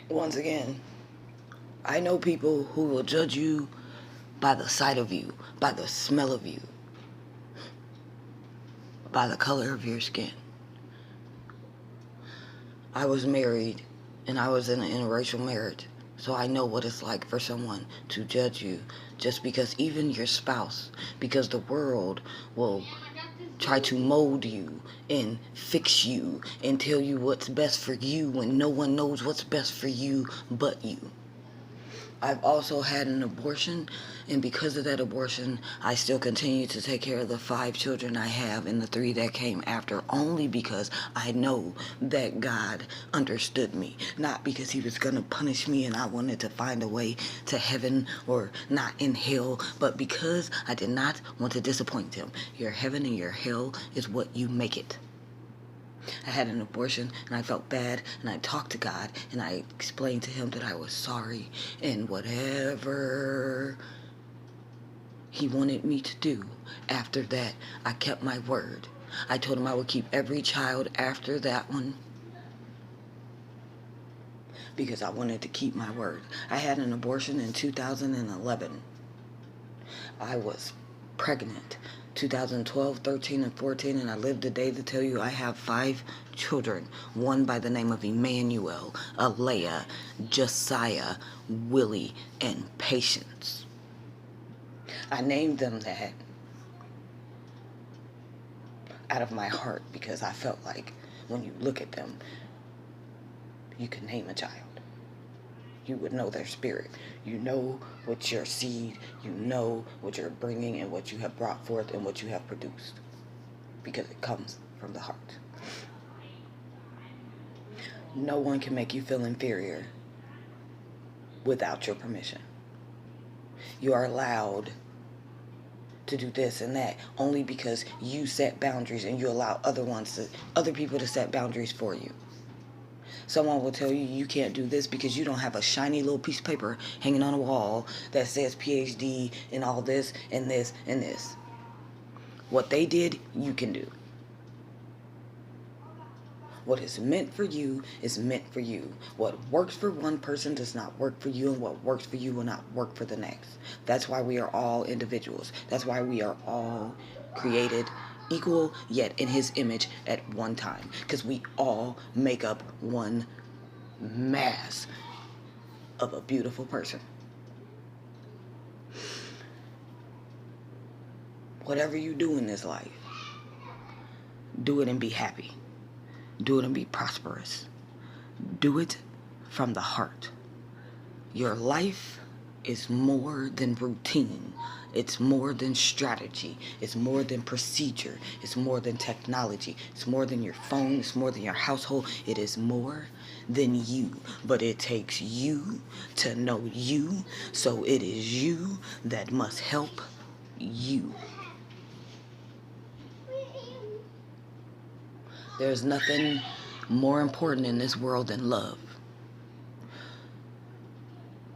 Once again, I know people who will judge you by the sight of you, by the smell of you, by the color of your skin. I was married and I was in an interracial marriage, so I know what it's like for someone to judge you just because, even your spouse, because the world will try to mold you and fix you and tell you what's best for you when no one knows what's best for you but you. I've also had an abortion, and because of that abortion, I still continue to take care of the 5 children I have and the 3 that came after, only because I know that God understood me, not because he was going to punish me and I wanted to find a way to heaven or not in hell, but because I did not want to disappoint him. Your heaven and your hell is what you make it. I had an abortion and I felt bad, and I talked to God and I explained to him that I was sorry, and whatever he wanted me to do after that, I kept my word. I told him I would keep every child after that one because I wanted to keep my word. I had an abortion in 2011. I was pregnant 2012, 13, and 14, and I lived today to tell you I have 5 children. One by the name of Emmanuel, Alea, Josiah, Willie, and Patience. I named them that out of my heart because I felt like when you look at them, you can name a child. You would know their spirit. You know what your seed, you know what you're bringing and what you have brought forth and what you have produced, because it comes from the heart. No one can make you feel inferior without your permission. You are allowed to do this and that only because you set boundaries and you allow other people to set boundaries for you. Someone will tell you you can't do this because you don't have a shiny little piece of paper hanging on a wall that says PhD and all this and this and this. What they did, you can do. What is meant for you is meant for you. What works for one person does not work for you, and what works for you will not work for the next. That's why we are all individuals. That's why we are all created equal, yet in his image at one time, because we all make up one mass of a beautiful person. Whatever you do in this life, do it and be happy. Do it and be prosperous. Do it from the heart. Your life is more than routine. It's more than strategy. It's more than procedure. It's more than technology. It's more than your phone. It's more than your household. It is more than you. But it takes you to know you. So it is you that must help you. There's nothing more important in this world than love.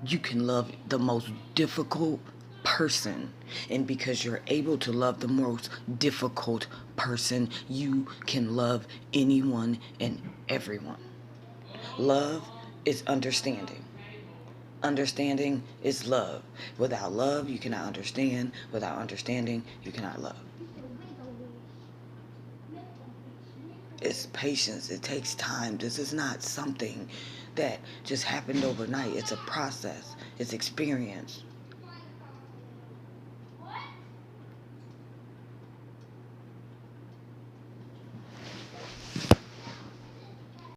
You can love the most difficult person, and because you're able to love the most difficult person, you can love anyone and everyone. Love is understanding. Understanding is love. Without love, you cannot understand. Without understanding, you cannot love. It's patience. It takes time. This is not something that just happened overnight. It's a process. It's experience.